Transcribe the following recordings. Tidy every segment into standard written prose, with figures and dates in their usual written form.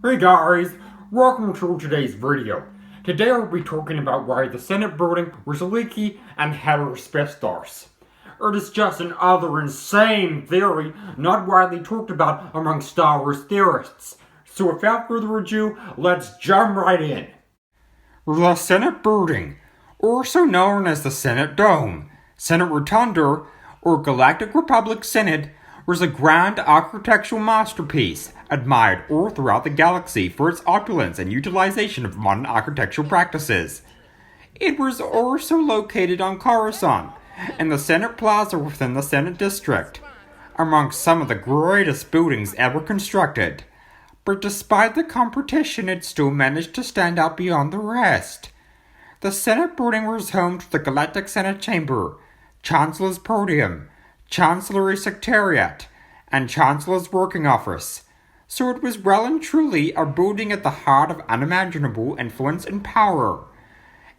Hey guys, welcome to today's video. Today I'll be talking about why the Senate building was leaky and had asbestos. It is just another insane theory not widely talked about among Star Wars theorists. So without further ado, let's jump right in. The Senate building, also known as the Senate Dome, Senate Rotunda, or Galactic Republic Senate, was a grand architectural masterpiece, admired all throughout the galaxy for its opulence and utilization of modern architectural practices. It was also located on Coruscant, in the Senate Plaza within the Senate District, amongst some of the greatest buildings ever constructed. But despite the competition, it still managed to stand out beyond the rest. The Senate building was home to the Galactic Senate Chamber, Chancellor's Podium, Chancellery Secretariat, and Chancellor's Working Office, so it was well and truly a building at the heart of unimaginable influence and power.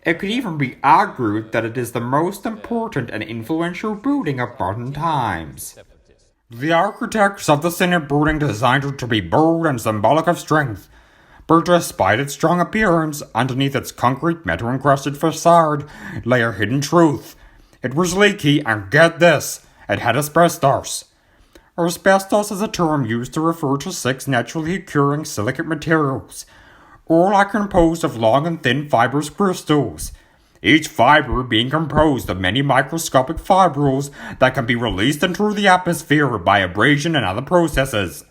It could even be argued that it is the most important and influential building of modern times. The architects of the Senate building designed it to be bold and symbolic of strength, but despite its strong appearance, underneath its concrete metal-encrusted facade lay a hidden truth. It was leaky, and get this, it had asbestos. Asbestos is a term used to refer to 6 naturally occurring silicate materials. All are composed of long and thin fibrous crystals, each fiber being composed of many microscopic fibrils that can be released into the atmosphere by abrasion and other processes.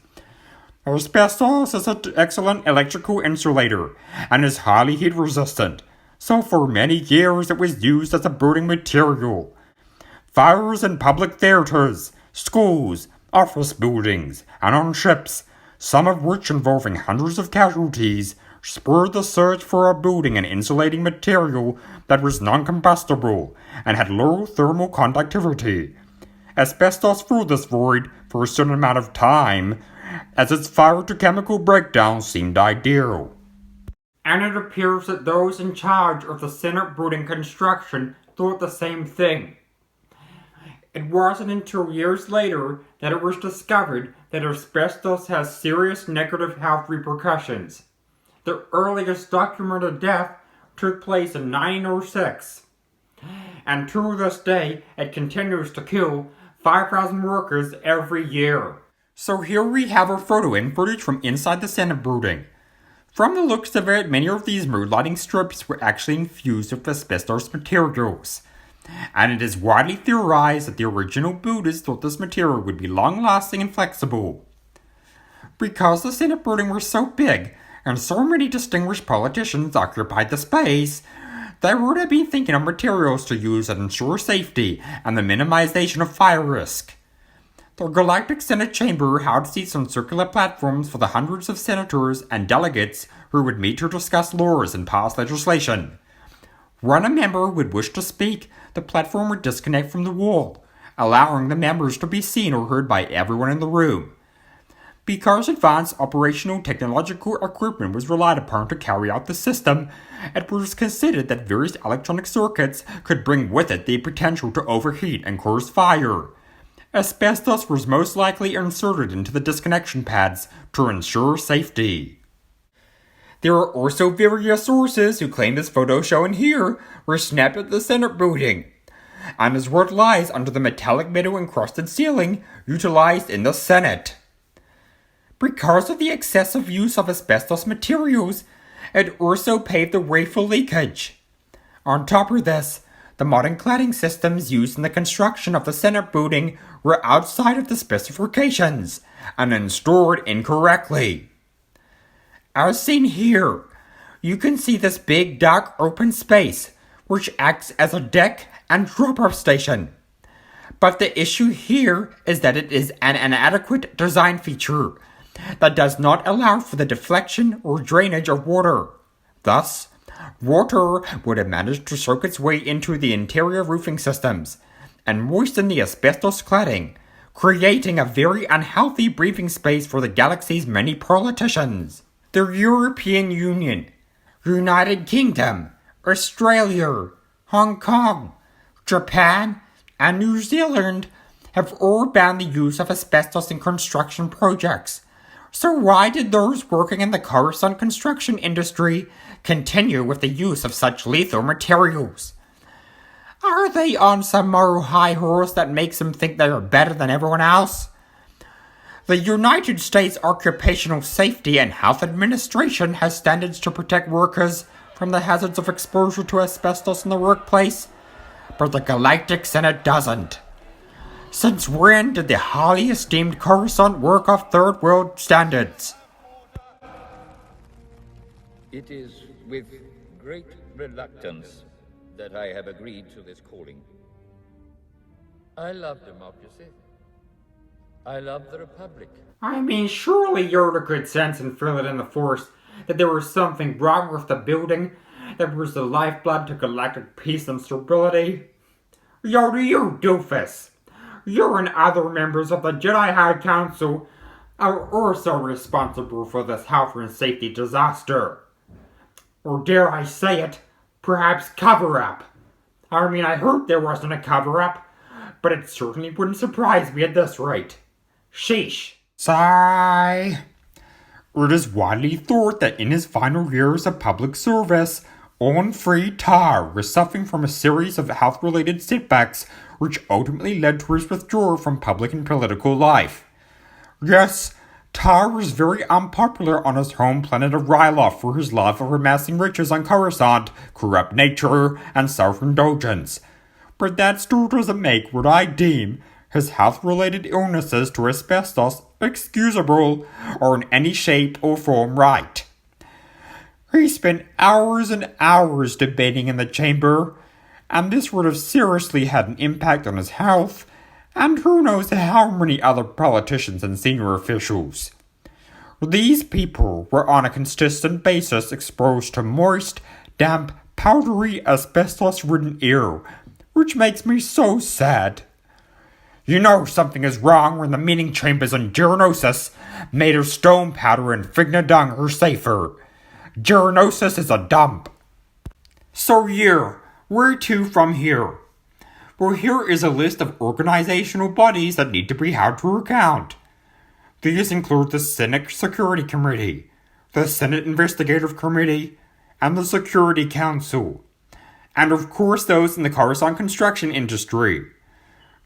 Asbestos is an excellent electrical insulator and is highly heat resistant, so for many years it was used as a building material. Fires in public theaters, schools, office buildings, and on ships, some of which involving hundreds of casualties, spurred the search for a building and insulating material that was non-combustible and had low thermal conductivity. Asbestos filled this void for a certain amount of time, as its fire-to-chemical breakdown seemed ideal. And it appears that those in charge of the Senate building construction thought the same thing. It wasn't until years later that it was discovered that asbestos has serious negative health repercussions. The earliest documented death took place in 1906, and to this day it continues to kill 5,000 workers every year. So here we have a photo and footage from inside the Senate building. From the looks of it, many of these mood lighting strips were actually infused with asbestos materials. And it is widely theorized that the original builders thought this material would be long-lasting and flexible. Because the Senate building was so big, and so many distinguished politicians occupied the space, they would have been thinking of materials to use that ensure safety and the minimization of fire risk. The Galactic Senate Chamber held seats on circular platforms for the hundreds of senators and delegates who would meet to discuss laws and pass legislation. When a member would wish to speak, the platform would disconnect from the wall, allowing the members to be seen or heard by everyone in the room. Because advanced operational technological equipment was relied upon to carry out the system, it was considered that various electronic circuits could bring with it the potential to overheat and cause fire. Asbestos was most likely inserted into the disconnection pads to ensure safety. There are also various sources who claim this photo shown here were snapped at the Senate building, and is what lies under the metallic metal-encrusted ceiling utilized in the Senate. Because of the excessive use of asbestos materials, it also paved the way for leakage. On top of this, the modern cladding systems used in the construction of the Senate building were outside of the specifications and installed incorrectly. As seen here, you can see this big dark open space, which acts as a deck and drop-off station. But the issue here is that it is an inadequate design feature that does not allow for the deflection or drainage of water. Thus, water would have managed to soak its way into the interior roofing systems and moisten the asbestos cladding, creating a very unhealthy breathing space for the galaxy's many politicians. The European Union, United Kingdom, Australia, Hong Kong, Japan, and New Zealand have all banned the use of asbestos in construction projects, So why did those working in the Coruscant construction industry continue with the use of such lethal materials? Are they on some moral high horse that makes them think they are better than everyone else? The United States Occupational Safety and Health Administration has standards to protect workers from the hazards of exposure to asbestos in the workplace, but the Galactic Senate doesn't. Since when did the highly esteemed Coruscant work off third world standards? It is with great reluctance that I have agreed to this calling. I love democracy. I love the Republic. I mean, surely you're the good sense and feel it in the Force that there was something wrong with the building that was the lifeblood to galactic peace and stability. Yo, you doofus! You and other members of the Jedi High Council are also responsible for this health and safety disaster. Or dare I say it, perhaps cover-up. I mean, I hope there wasn't a cover-up, but it certainly wouldn't surprise me at this rate. Sheesh. Sigh. It is widely thought that in his final years of public service, Owen Free Tar was suffering from a series of health-related setbacks which ultimately led to his withdrawal from public and political life. Yes, Tar was very unpopular on his home planet of Ryloth for his love of amassing riches on Coruscant, corrupt nature, and self-indulgence. But that still doesn't make what I deem his health-related illnesses to asbestos excusable or in any shape or form right. He spent hours and hours debating in the chamber, and this would have seriously had an impact on his health, and who knows how many other politicians and senior officials. These people were on a consistent basis exposed to moist, damp, powdery, asbestos-ridden air, which makes me so sad. You know something is wrong when the meeting chambers in Geonosis, made of stone powder and Figna dung, are safer. Geonosis is a dump. So yeah, where to from here? Well, here is a list of organizational bodies that need to be held to account. These include the Senate Security Committee, the Senate Investigative Committee, and the Security Council. And of course those in the Coruscant construction industry.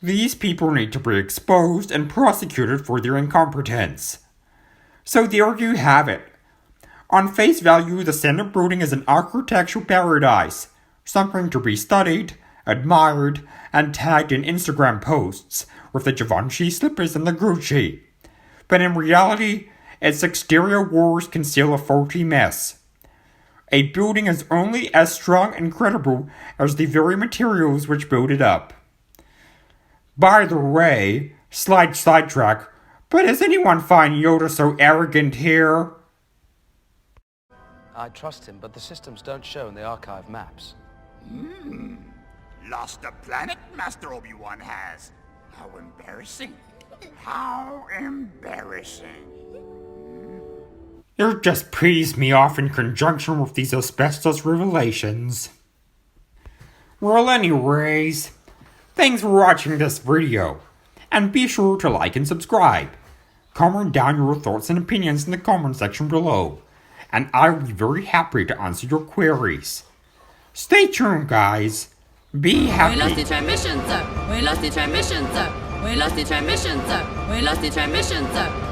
These people need to be exposed and prosecuted for their incompetence. So there you have it. On face value, the Senate building is an architectural paradise, something to be studied, admired, and tagged in Instagram posts with the Givenchy slippers and the Gucci. But in reality, its exterior walls conceal a faulty mess. A building is only as strong and credible as the very materials which build it up. By the way, slight sidetrack, but does anyone find Yoda so arrogant here? I trust him, but the systems don't show in the archive maps. Lost a planet, Master Obi-Wan has. How embarrassing. How embarrassing. It just pees me off in conjunction with these asbestos revelations. Well, anyways, thanks for watching this video, and be sure to like and subscribe. Comment down your thoughts and opinions in the comment section below, and I will be very happy to answer your queries. Stay tuned, guys. Be happy. We lost the transmission zone. We lost the transmission zone. We lost the transmission zone. We lost the transmission zone.